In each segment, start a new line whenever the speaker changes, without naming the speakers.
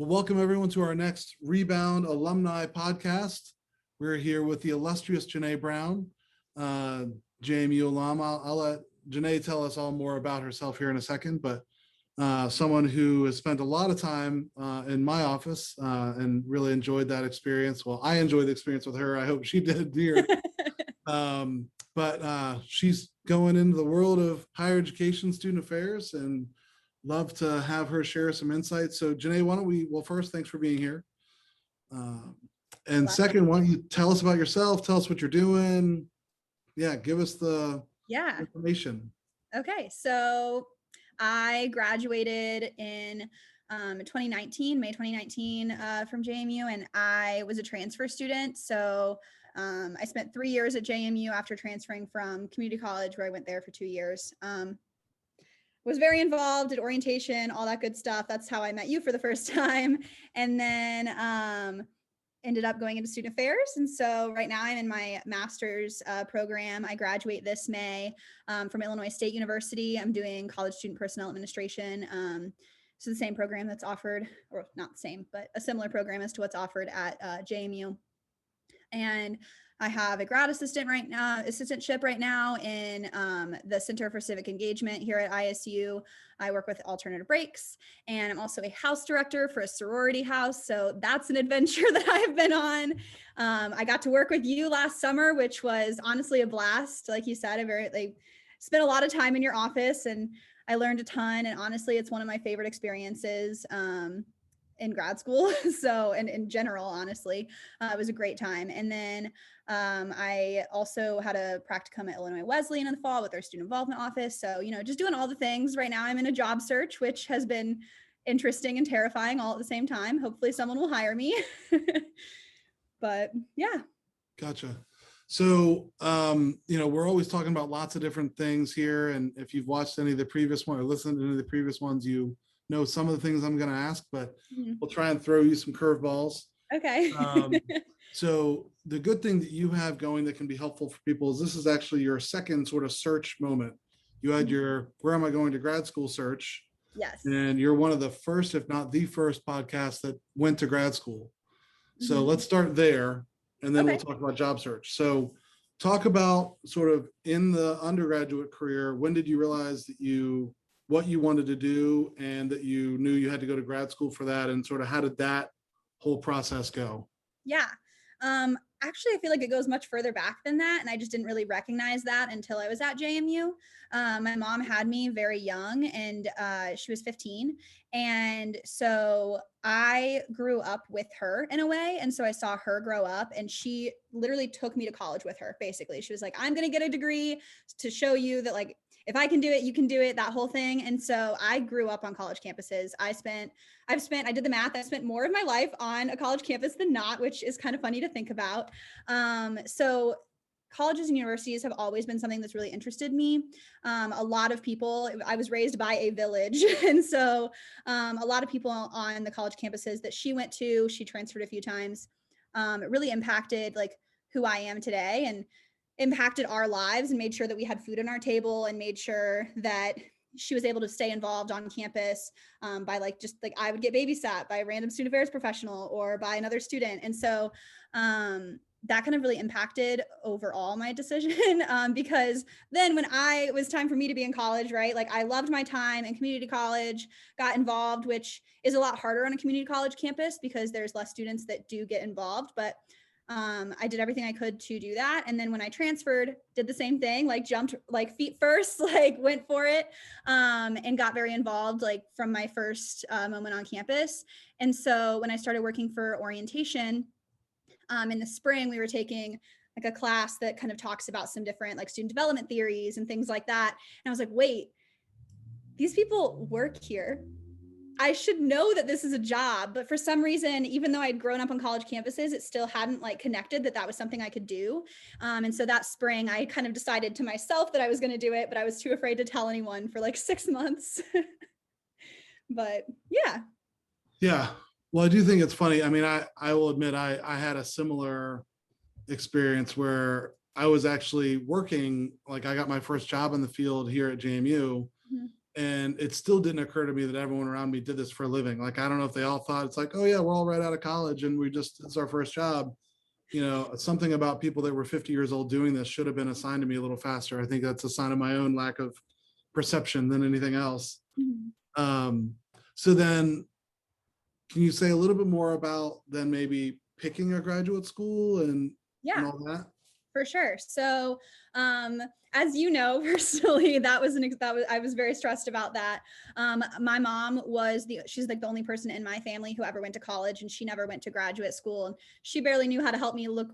Well, welcome everyone to our next Rebound Alumni Podcast. We're here with the illustrious Janae Brown, JMU alum. I'll let Janae tell us all more about herself here in a second, but someone who has spent a lot of time in my office and really enjoyed that experience. Well, I enjoyed the experience with her. I hope she did here. But she's going into the world of higher education, student affairs, and love to have her share some insights. So Janae, why don't we, well, first, thanks for being here. And second, why don't you tell us about yourself, tell us what you're doing. Yeah, give us the information.
Okay, so I graduated in 2019, May 2019 from JMU, and I was a transfer student. So I spent 3 years at JMU after transferring from community college, where I went there for 2 years. Was very involved, did orientation, all that good stuff. That's how I met you for the first time. And then ended up going into student affairs. And so right now I'm in my master's program. I graduate this May from Illinois State University. I'm doing college student personnel administration. So the same program that's offered, or not the same, but a similar program as to what's offered at JMU. And I have a grad assistantship right now in the Center for Civic Engagement here at ISU. I work with alternative breaks, and I'm also a house director for a sorority house. So that's an adventure that I have been on. I got to work with you last summer, which was honestly a blast. Like you said, I spent a lot of time in your office, and I learned a ton. And honestly, it's one of my favorite experiences in grad school. So, and in general, honestly, it was a great time. And then I also had a practicum at Illinois Wesleyan in the fall with their student involvement office. So, just doing all the things. Right now I'm in a job search, which has been interesting and terrifying all at the same time. Hopefully someone will hire me. But yeah.
Gotcha. So, we're always talking about lots of different things here. And if you've watched any of the previous one or listened to any of the previous ones, you know some of the things I'm going to ask, but we'll try and throw you some curveballs.
Okay.
So the good thing that you have going that can be helpful for people is this is actually your second sort of search moment. You had your where am I going to grad school search.
Yes.
And you're one of the first, if not the first podcast that went to grad school. So let's start there, and then we'll talk about job search. So talk about sort of in the undergraduate career, when did you realize that what you wanted to do and that you knew you had to go to grad school for that, and sort of how did that whole process go?
Yeah. Actually, I feel like it goes much further back than that. And I just didn't really recognize that until I was at JMU. My mom had me very young, and she was 15. And so I grew up with her in a way. And so I saw her grow up, and she literally took me to college with her. Basically, she was like, I'm going to get a degree to show you that, like, if I can do it, you can do it, that whole thing. And so I grew up on college campuses. I did the math. I spent more of my life on a college campus than not, which is kind of funny to think about. So colleges and universities have always been something that's really interested me. A lot of people, I was raised by a village. And so a lot of people on the college campuses that she went to, she transferred a few times. It really impacted like who I am today, and impacted our lives, and made sure that we had food on our table, and made sure that she was able to stay involved on campus by I would get babysat by a random student affairs professional or by another student. And so that kind of really impacted overall my decision because then when it was time for me to be in college, right? Like I loved my time in community college, got involved, which is a lot harder on a community college campus because there's less students that do get involved. But I did everything I could to do that. And then when I transferred, did the same thing, like jumped like feet first, like went for it and got very involved like from my first moment on campus. And so when I started working for orientation in the spring, we were taking like a class that kind of talks about some different like student development theories and things like that. And I was like, wait, these people work here. I should know that this is a job, but for some reason, even though I'd grown up on college campuses, it still hadn't like connected that was something I could do. And so that spring, I kind of decided to myself that I was going to do it, but I was too afraid to tell anyone for like 6 months. But yeah.
Yeah. Well, I do think it's funny. I mean, I will admit I had a similar experience where I was actually working, like I got my first job in the field here at JMU. And it still didn't occur to me that everyone around me did this for a living. Like, I don't know if they all thought it's like, oh yeah, we're all right out of college and it's our first job. Something about people that were 50 years old doing this should have been assigned to me a little faster. I think that's a sign of my own lack of perception than anything else. So then can you say a little bit more about then maybe picking a graduate school and all that?
For sure. So, as you know, personally, I was very stressed about that. My mom she's like the only person in my family who ever went to college, and she never went to graduate school, and she barely knew how to help me look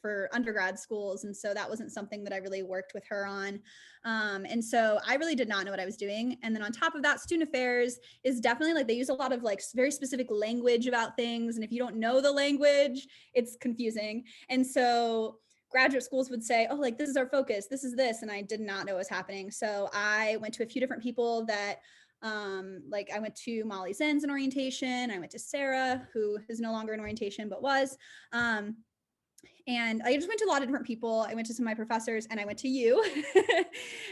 for undergrad schools. And so that wasn't something that I really worked with her on. And so I really did not know what I was doing. And then on top of that, student affairs is definitely like, they use a lot of like very specific language about things. And if you don't know the language, it's confusing. And so graduate schools would say, oh, like, this is our focus, this is this. And I did not know what was happening. So I went to a few different people that, like I went to Molly Zen's in orientation. I went to Sarah, who is no longer in orientation, but was, and I just went to a lot of different people. I went to some of my professors, and I went to you.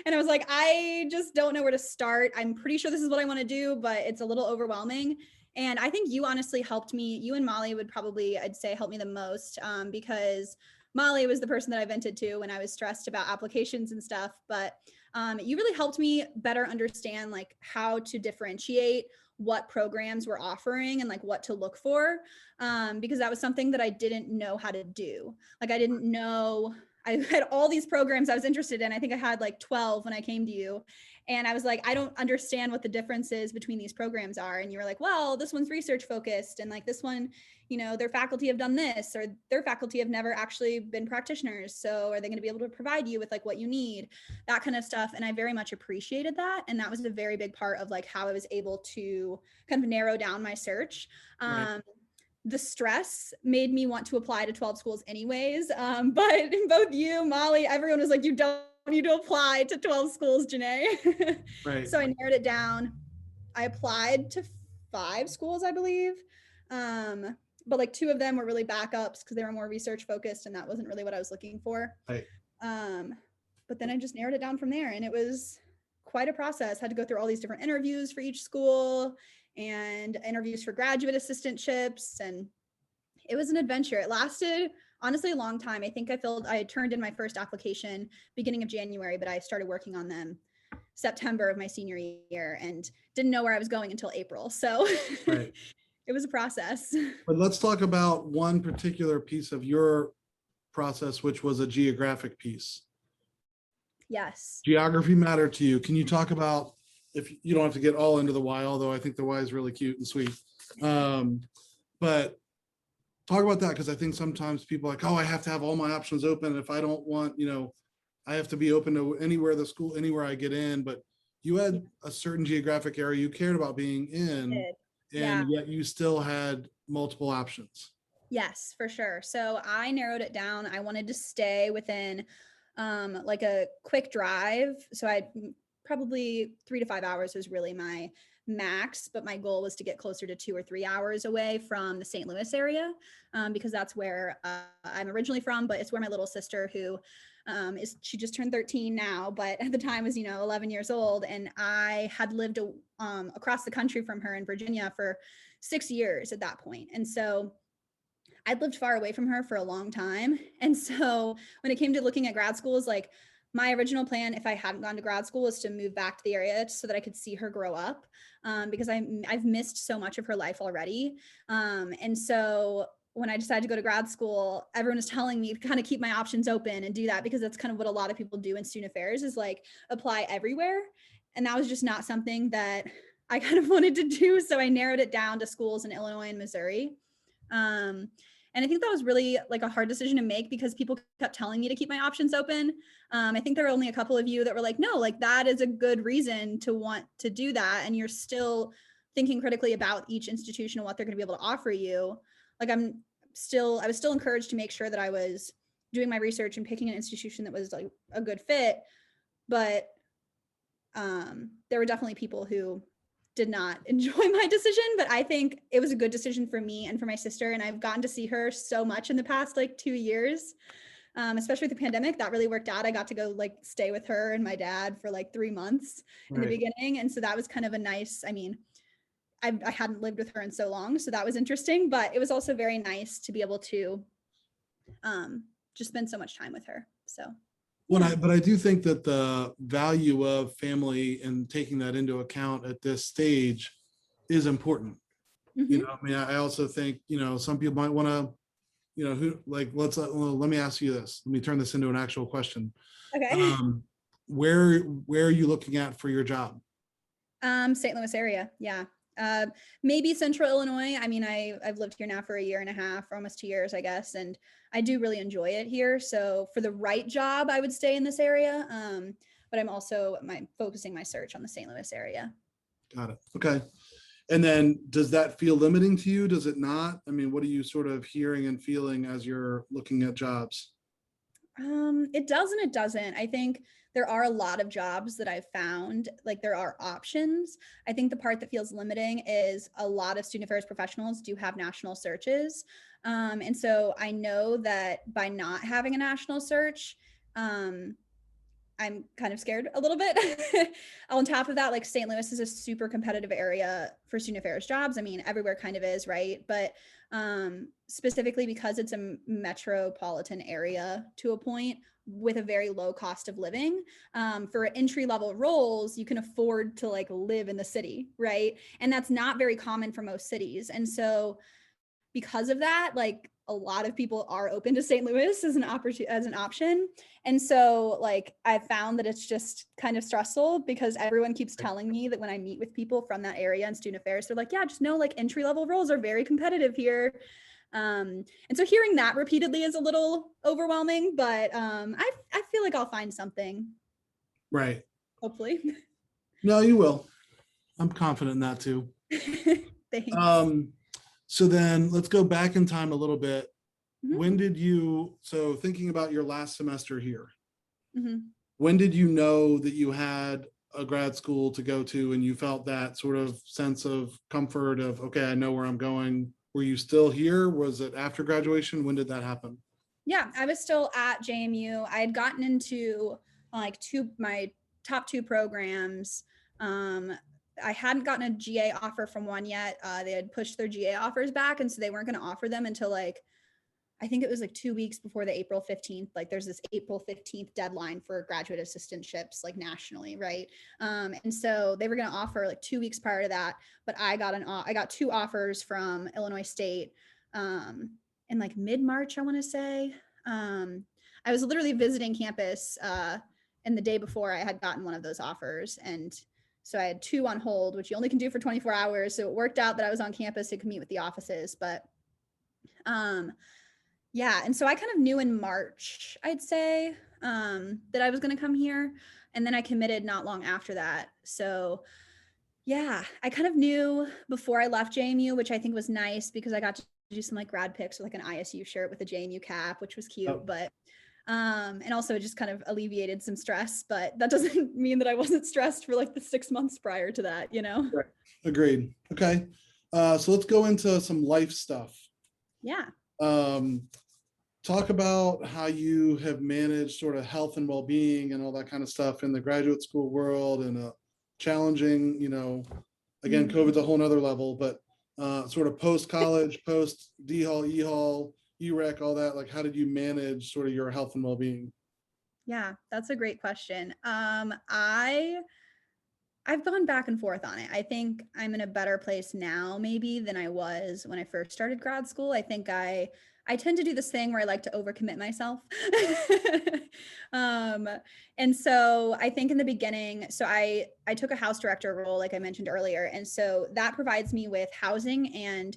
And I was like, I just don't know where to start. I'm pretty sure this is what I want to do, but it's a little overwhelming. And I think you honestly helped me. You and Molly would probably, I'd say, help me the most, because Molly was the person that I vented to when I was stressed about applications and stuff. But you really helped me better understand like how to differentiate what programs we're offering and like what to look for, because that was something that I didn't know how to do. Like, I didn't know, I had all these programs I was interested in. I think I had like 12 when I came to you. And I was like, I don't understand what the differences between these programs are. And you were like, well, this one's research focused. And like this one, their faculty have done this, or their faculty have never actually been practitioners. So are they going to be able to provide you with like what you need, that kind of stuff. And I very much appreciated that. And that was a very big part of like how I was able to kind of narrow down my search.
Right.
The stress made me want to apply to 12 schools anyways. But both you, Molly, everyone was like, you don't need to apply to 12 schools, Janae.
Right.
So I narrowed it down. I applied to 5 schools, I believe. But like 2 of them were really backups because they were more research focused, and that wasn't really what I was looking for.
Right.
But then I just narrowed it down from there, and it was quite a process. Had to go through all these different interviews for each school and interviews for graduate assistantships, and it was an adventure. It lasted honestly a long time. I think I had turned in my first application beginning of January, but I started working on them September of my senior year and didn't know where I was going until April. So
Right.
It was a process.
But let's talk about one particular piece of your process, which was a geographic piece.
Yes.
Geography mattered to you. Can you talk about, if you don't have to get all into the why, although I think the why is really cute and sweet. But talk about that, because I think sometimes people are like, oh, I have to have all my options open. If I don't want, I have to be open to anywhere I get in. But you had a certain geographic area you cared about being in, and yet you still had multiple options.
Yes, for sure. So I narrowed it down. I wanted to stay within like a quick drive. So I probably 3 to 5 hours was really my max, but my goal was to get closer to 2 or 3 hours away from the St. Louis area, because that's where I'm originally from, but it's where my little sister, who she just turned 13 now, but at the time was 11 years old, and I had lived across the country from her in Virginia for 6 years at that point. And so I'd lived far away from her for a long time. And so when it came to looking at grad schools, like my original plan, if I hadn't gone to grad school, was to move back to the area so that I could see her grow up, because I've missed so much of her life already. And so when I decided to go to grad school, everyone was telling me to kind of keep my options open and do that, because that's kind of what a lot of people do in student affairs, is like apply everywhere. And that was just not something that I kind of wanted to do. So I narrowed it down to schools in Illinois and Missouri. And I think that was really like a hard decision to make, because people kept telling me to keep my options open. I think there were only a couple of you that were like, no, like that is a good reason to want to do that. And you're still thinking critically about each institution and what they're going to be able to offer you. Like I was still encouraged to make sure that I was doing my research and picking an institution that was like a good fit. But there were definitely people who did not enjoy my decision, but I think it was a good decision for me and for my sister. And I've gotten to see her so much in the past like 2 years. especially with the pandemic. That really worked out. I got to go like stay with her and my dad for like 3 months in the beginning. And so that was kind of a nice, I mean, I hadn't lived with her in so long, so that was interesting, but it was also very nice to be able to just spend so much time with her. So
Well, but I do think that the value of family and taking that into account at this stage is important. You know, I mean, I also think, you know, some people might want to, you know, who like, let me ask you this. Let me turn this into an actual question.
Okay.
Where are you looking at for your job?
St. Louis area. Yeah. Maybe central Illinois. I mean, I've lived here now for 1.5 years, for almost 2 years, I guess. And I do really enjoy it here. So for the right job, I would stay in this area. But I'm also focusing my search on the St. Louis area.
Got it. Okay. And then does that feel limiting to you? Does it not? I mean, what are you sort of hearing and feeling as you're looking at jobs?
It does and it doesn't. I think there are a lot of jobs that I've found, like there are options. I think the part that feels limiting is a lot of student affairs professionals do have national searches. And so I know that by not having a national search, I'm kind of scared a little bit. On top of that, like St. Louis is a super competitive area for student affairs jobs. I mean, everywhere kind of is, right? But specifically because it's a metropolitan area to a point with a very low cost of living, for entry level roles, you can afford to like live in the city, right? And that's not very common for most cities. And so because of that, like a lot of people are open to St. Louis as an option. And so like I found that it's just kind of stressful because everyone keeps telling me that when I meet with people from that area in student affairs, they're like, yeah, just know like entry level roles are very competitive here. And so hearing that repeatedly is a little overwhelming, but I feel like I'll find something.
Right.
Hopefully.
No, you will. I'm confident in that too.
Thanks.
So then let's go back in time a little bit.
Mhm.
When did you, so thinking about your last semester here,
Mhm.
when did you know that you had a grad school to go to and you felt that sort of sense of comfort of, okay, I know where I'm going? Were you still here? Was it after graduation? When did that happen?
Yeah, I was still at JMU. I had gotten into like my top 2 programs. I hadn't gotten a GA offer from one yet. They had pushed their GA offers back, and so they weren't going to offer them until like, I think it was like 2 weeks before the April 15th. Like there's this April 15th deadline for graduate assistantships like nationally, right? And so they were going to offer like 2 weeks prior to that, but I got 2 offers from Illinois State in like mid-March, I want to say. I was literally visiting campus and the day before I had gotten one of those offers, and so I had 2 on hold, which you only can do for 24 hours. So it worked out that I was on campus to commute with the offices, but yeah. And so I kind of knew in March, I'd say, that I was going to come here. And then I committed not long after that. So yeah, I kind of knew before I left JMU, which I think was nice because I got to do some like grad pics with like an ISU shirt with a JMU cap, which was cute.
Oh.
But and also it just kind of alleviated some stress, but that doesn't mean that I wasn't stressed for like the 6 months prior to that, you know?
Right. Agreed. Okay. So let's go into some life stuff.
Yeah.
Talk about how you have managed sort of health and well-being and all that kind of stuff in the graduate school world and a challenging, you know, again, COVID's a whole nother level, but sort of post-college, post D-Hall, E-Hall, UREC, all that, like how did you manage sort of your health and well-being?
Yeah, that's a great question. I've gone back and forth on it. I think I'm in a better place now maybe than I was when I first started grad school. I think I tend to do this thing where I like to overcommit myself. And so I think in the beginning, so I took a house director role, like I mentioned earlier. And so that provides me with housing and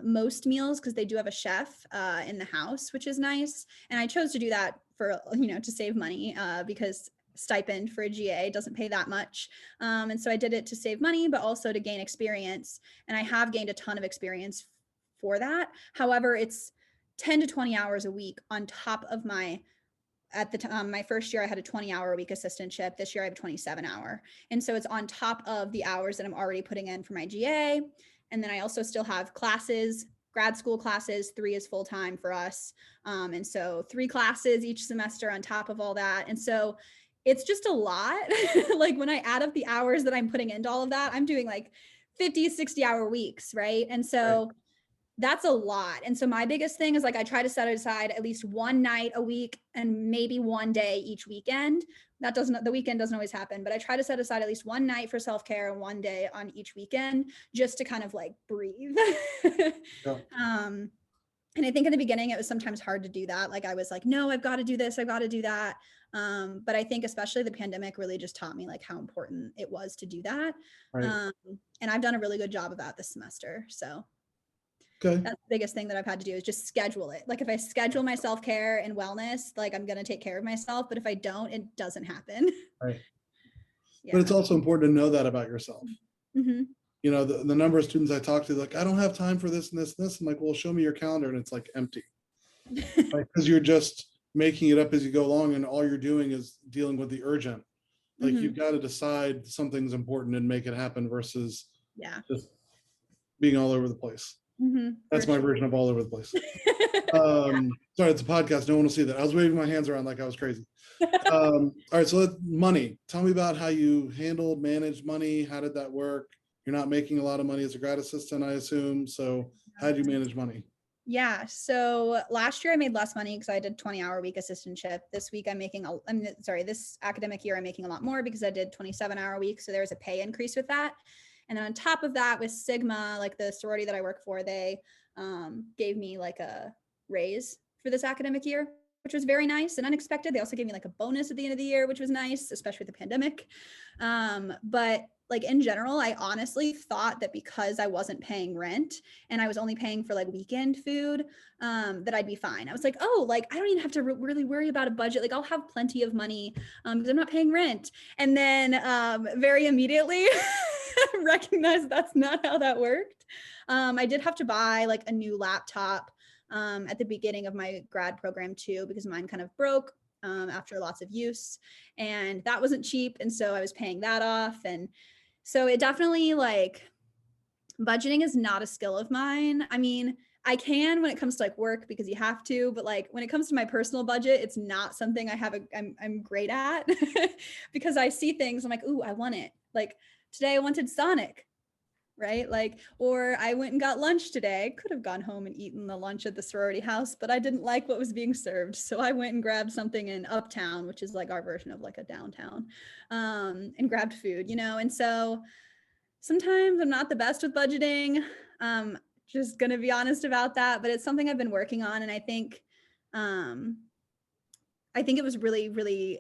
most meals because they do have a chef in the house, which is nice. And I chose to do that for, you know, to save money because stipend for a GA doesn't pay that much. And so I did it to save money, but also to gain experience. And I have gained a ton of experience for that. However, it's 10 to 20 hours a week on top of my, at the time, my first year, I had a 20-hour a week assistantship. This year I have a 27-hour. And so it's on top of the hours that I'm already putting in for my GA. And then I also still have classes, grad school classes, 3 is full-time for us. And so 3 classes each semester on top of all that. And so it's just a lot. Like when I add up the hours that I'm putting into all of that, I'm doing like 50, 60-hour weeks, right? And so that's a lot. And so my biggest thing is like, I try to set aside at least one night a week and maybe one day each weekend. The weekend doesn't always happen, but I try to set aside at least one night for self-care and one day on each weekend just to kind of like breathe.
Yeah.
And I think in the beginning, it was sometimes hard to do that. Like I was like, no, I've got to do this. I've got to do that. But I think especially the pandemic really just taught me like how important it was to do that.
Right.
And I've done a really good job of that this semester. So
Okay.
that's the biggest thing that I've had to do is just schedule it. Like if I schedule my self-care and wellness, like I'm going to take care of myself. But if I don't, it doesn't happen.
Right.
Yeah.
But it's also important to know that about yourself.
Mm-hmm.
You know, the number of students I talk to, like, I don't have time for this and this and this. I'm like, well, show me your calendar. And it's like empty. Because you're just making it up as you go along. And all you're doing is dealing with the urgent. Like
Mm-hmm.
you've got to decide something's important and make it happen versus
Yeah.
just being all over the place.
Mm-hmm.
That's my version of all over the place. Sorry, it's a podcast. No one will see that. I was waving my hands around like I was crazy. All right, so money. Tell me about how you managed money. How did that work? You're not making a lot of money as a grad assistant, I assume. So how did you manage money?
Yeah. So last year I made less money because I did 20-hour week assistantship. This week this academic year I'm making a lot more because I did 27-hour week. So there was a pay increase with that. And then on top of that, with Sigma, like the sorority that I work for, they gave me like a raise for this academic year, which was very nice and unexpected. They also gave me like a bonus at the end of the year, which was nice, especially with the pandemic. But like in general, I honestly thought that because I wasn't paying rent and I was only paying for like weekend food, that I'd be fine. I was like, oh, like I don't even have to really worry about a budget. Like I'll have plenty of money because I'm not paying rent. And then very immediately recognized that's not how that worked. I did have to buy like a new laptop at the beginning of my grad program too, because mine kind of broke after lots of use, and that wasn't cheap. And so I was paying that off. And so it definitely like budgeting is not a skill of mine. I mean, I can when it comes to like work because you have to, but like when it comes to my personal budget, it's not something I'm great at because I see things. I'm like, ooh, I want it. Like today I wanted Sonic, right? Like, or I went and got lunch today. I could have gone home and eaten the lunch at the sorority house, but I didn't like what was being served. So I went and grabbed something in Uptown, which is like our version of like a downtown, and grabbed food, And so sometimes I'm not the best with budgeting. Just going to be honest about that, but it's something I've been working on. And I think it was really, really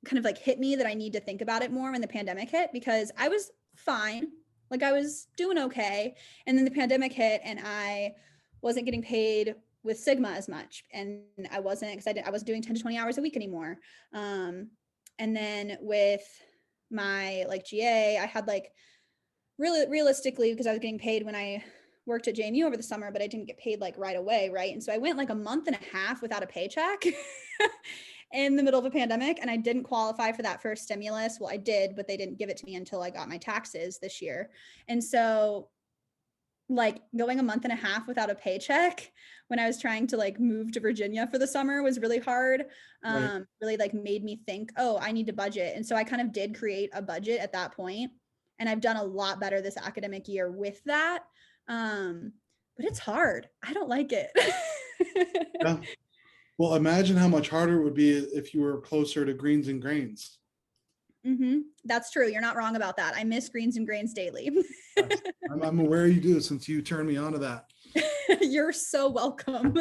kind of like hit me that I need to think about it more when the pandemic hit, because I was fine. Like I was doing okay. And then the pandemic hit and I wasn't getting paid with Sigma as much. And I wasn't, because I wasn't doing 10 to 20 hours a week anymore. And then with my like GA, I had like really realistically, because I was getting paid when I worked at JMU over the summer, but I didn't get paid like right away. Right. And so I went like a month and a half without a paycheck in the middle of a pandemic. And I didn't qualify for that first stimulus. Well, I did, but they didn't give it to me until I got my taxes this year. And so like going a month and a half without a paycheck when I was trying to like move to Virginia for the summer was really hard.
Right.
Really like made me think, oh, I need to budget. And so I kind of did create a budget at that point. And I've done a lot better this academic year with that. But it's hard. I don't like it.
Yeah. Well, imagine how much harder it would be if you were closer to greens and grains.
Mm-hmm. That's true. You're not wrong about that. I miss greens and grains daily.
Yes. I'm aware you do, since you turned me on to that.
You're so welcome.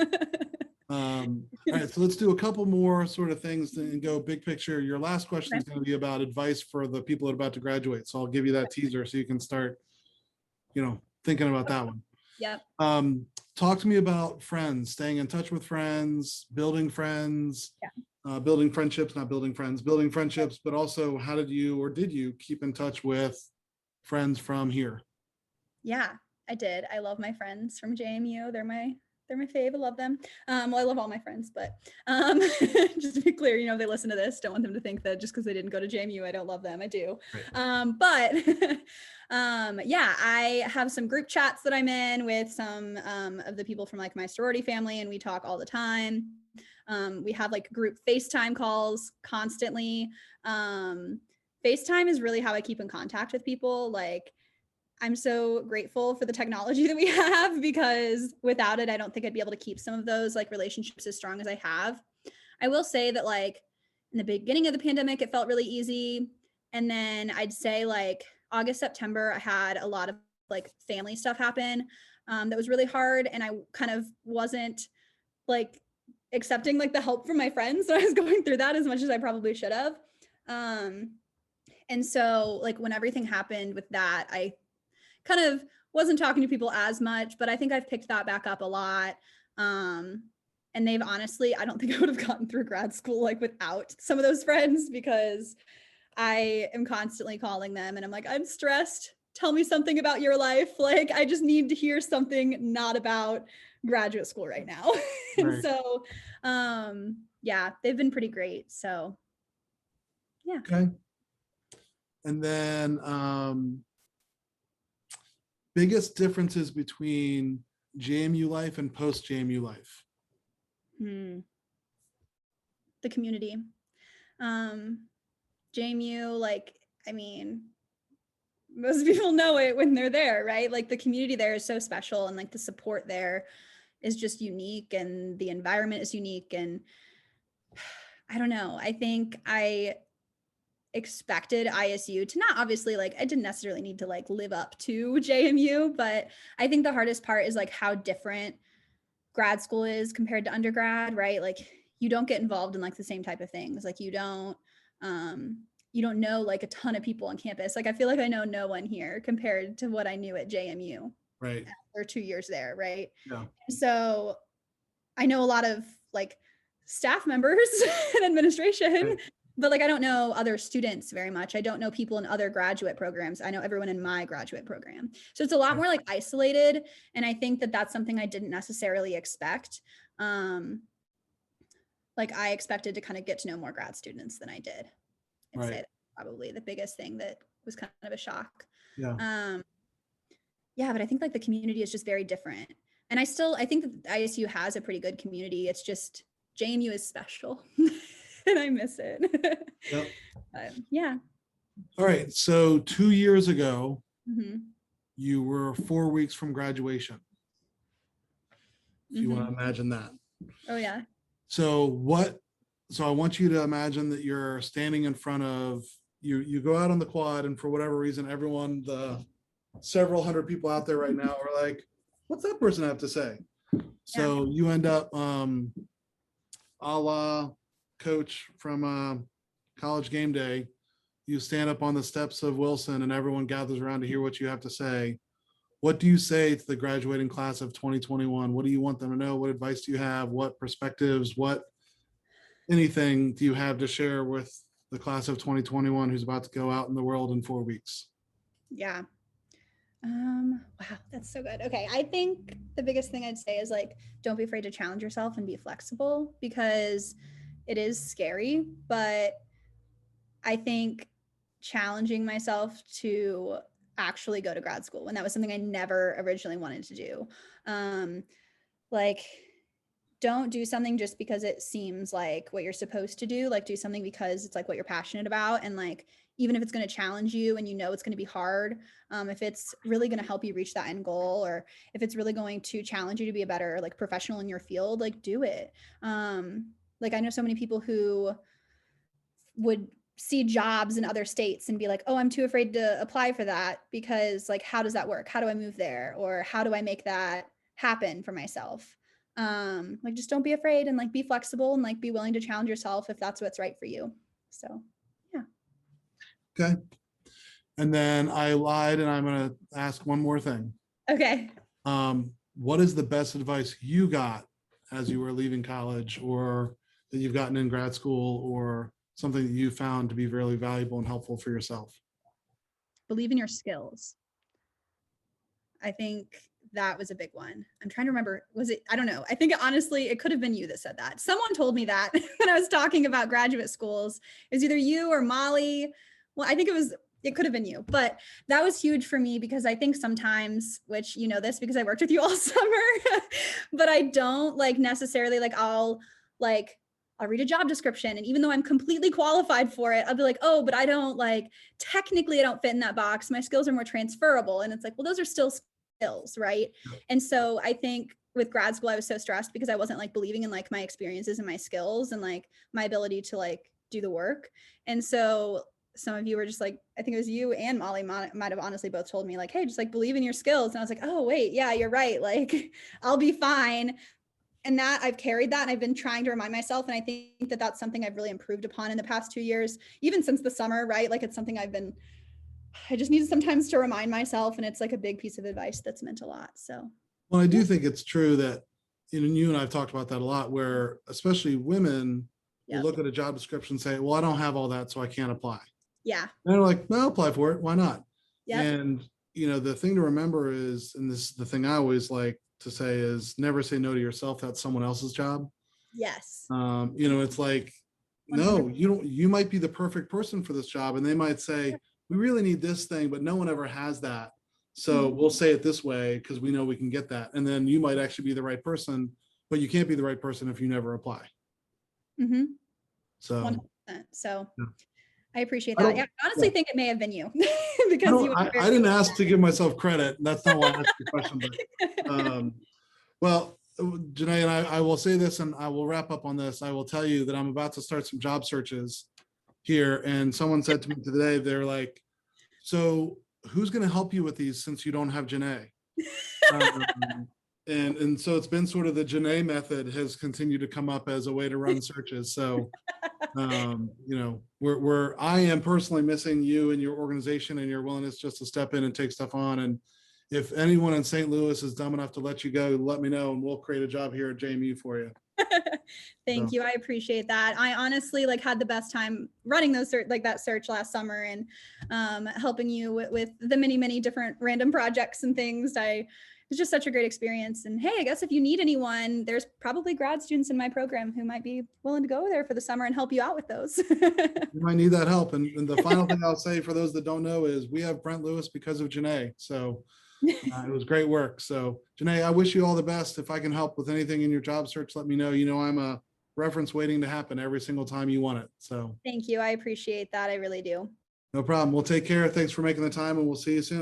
All right, so let's do a couple more sort of things and go big picture. Your last question is going to be about advice for the people that are about to graduate. So I'll give you that teaser so you can start, thinking about that one.
Yep.
Talk to me about friends, staying in touch with friends, building friends, building friendships, not building friends, building friendships, but also how did you keep in touch with friends from here?
Yeah, I did. I love my friends from JMU. They're They're my fave. I love them. Well, I love all my friends, but just to be clear, you know, if they listen to this, don't want them to think that just because they didn't go to JMU, I don't love them. I do.
Right.
But yeah, I have some group chats that I'm in with some of the people from like my sorority family, and we talk all the time. We have like group FaceTime calls constantly. FaceTime is really how I keep in contact with people. Like, I'm so grateful for the technology that we have, because without it, I don't think I'd be able to keep some of those like relationships as strong as I have. I will say that like in the beginning of the pandemic, it felt really easy. And then I'd say like August, September, I had a lot of like family stuff happen that was really hard. And I kind of wasn't like accepting like the help from my friends. So I was going through that as much as I probably should have. And so like when everything happened with that, I kind of wasn't talking to people as much, but I think I've picked that back up a lot. And they've honestly, I don't think I would have gotten through grad school like without some of those friends, because I am constantly calling them and I'm like, I'm stressed. Tell me something about your life. Like, I just need to hear something not about graduate school right now. And
Right.
so, yeah, they've been pretty great. So, yeah.
Okay. And then biggest differences between JMU life and post JMU life.
The community. JMU, like, I mean, most people know it when they're there, right? Like the community there is so special, and like the support there is just unique, and the environment is unique. And I don't know, I think I expected ISU to not, obviously, like I didn't necessarily need to like live up to JMU, but I think the hardest part is like how different grad school is compared to undergrad, right? Like you don't get involved in like the same type of things. Like you don't know like a ton of people on campus. Like I feel like I know no one here compared to what I knew at JMU
Right.
after 2 years there, right?
Yeah.
So I know a lot of like staff members and administration,
Right.
but like I don't know other students very much. I don't know people in other graduate programs. I know everyone in my graduate program. So it's a lot more like isolated. And I think that that's something I didn't necessarily expect. Like I expected to kind of get to know more grad students than I did. I'd say that's probably the biggest thing that was kind of a shock.
Yeah.
Yeah, but I think like the community is just very different. And I think that ISU has a pretty good community. It's just JMU is special and I miss it.
Yep.
Yeah.
All right. So 2 years ago,
Mm-hmm.
you were 4 weeks from graduation. If you want to
Mm-hmm.
imagine that.
Oh yeah.
So I want you to imagine that you're standing in front of, you go out on the quad, and for whatever reason, everyone, the several hundred people out there right now are like, what's that person have to say? So you end up a la Coach from College Game Day. You stand up on the steps of Wilson and everyone gathers around to hear what you have to say. What do you say to the graduating class of 2021? What do you want them to know? What advice do you have? What perspectives, anything do you have to share with the class of 2021 who's about to go out in the world in 4 weeks?
Yeah. Wow, that's so good. Okay. I think the biggest thing I'd say is like, don't be afraid to challenge yourself and be flexible, because it is scary, but I think challenging myself to actually go to grad school, when that was something I never originally wanted to do. Like, don't do something just because it seems like what you're supposed to do. Like, do something because it's like what you're passionate about. And like, even if it's going to challenge you and you know it's going to be hard, if it's really going to help you reach that end goal, or if it's really going to challenge you to be a better like professional in your field, like do it. Like I know so many people who would see jobs in other states and be like, oh, I'm too afraid to apply for that because like, how does that work? How do I move there? Or how do I make that happen for myself? Like, just don't be afraid, and like be flexible, and like be willing to challenge yourself if that's what's right for you. So yeah.
Okay. And then I lied, and I'm going to ask one more thing.
Okay.
What is the best advice you got as you were leaving college, or that you've gotten in grad school, or something that you found to be really valuable and helpful for yourself?
Believe in your skills. I think that was a big one. I'm trying to remember. Was it, I don't know. I think honestly, it could have been you that said that. Someone told me that when I was talking about graduate schools. It was either you or Molly. Well, I think it could have been you, but that was huge for me because I think sometimes, which you know this because I worked with you all summer, but I don't like necessarily like I'll read a job description. And even though I'm completely qualified for it, I'll be like, oh, but I don't technically I don't fit in that box. My skills are more transferable. And it's like, well, those are still skills, right? And so I think with grad school, I was so stressed because I wasn't believing in my experiences and my skills and my ability to do the work. And so some of you were just I think it was you and Molly might have honestly both told me hey, just believe in your skills. And I was like, oh, wait, yeah, you're right. I'll be fine. And that I've carried that and I've been trying to remind myself. And I think that that's something I've really improved upon in the past 2 years, even since the summer, right? It's something I just need sometimes to remind myself. And it's a big piece of advice that's meant a lot. So.
Well, I do think it's true that, you and I've talked about that a lot, where especially women will look at a job description and say, well, I don't have all that, so I can't apply.
Yeah.
And they're like, no, I'll apply for it. Why not?
Yeah.
And, the thing to remember is, and this is the thing I always like to say, is never say no to yourself. That's someone else's job.
Yes.
It's no, you might be the perfect person for this job. And they might say, we really need this thing, but no one ever has that. So we'll say it this way because we know we can get that. And then you might actually be the right person, but you can't be the right person if you never apply.
Mm-hmm.
So,
100%. So
yeah.
I appreciate that. I honestly think it may have been you because
I didn't ask to give myself credit. That's not why I asked the question. But, well, Janae, and I will say this, and I will wrap up on this. I will tell you that I'm about to start some job searches here. And someone said to me today, they're like, so who's going to help you with these since you don't have Janae? And so it's been sort of the Janae method has continued to come up as a way to run searches. So, I am personally missing you and your organization and your willingness just to step in and take stuff on. And if anyone in St. Louis is dumb enough to let you go, let me know and we'll create a job here at JMU for you.
Thank you. I appreciate that. I honestly had the best time running those that search last summer and helping you with the many different random projects and things. It's just such a great experience. And hey, I guess if you need anyone, there's probably grad students in my program who might be willing to go there for the summer and help you out with those.
You might need that help. And the final thing I'll say for those that don't know is we have Brent Lewis because of Janae. So it was great work. So Janae, I wish you all the best. If I can help with anything in your job search, let me know. I'm a reference waiting to happen every single time you want it. So
thank you. I appreciate that. I really do.
No problem. We'll take care. Thanks for making the time and we'll see you soon.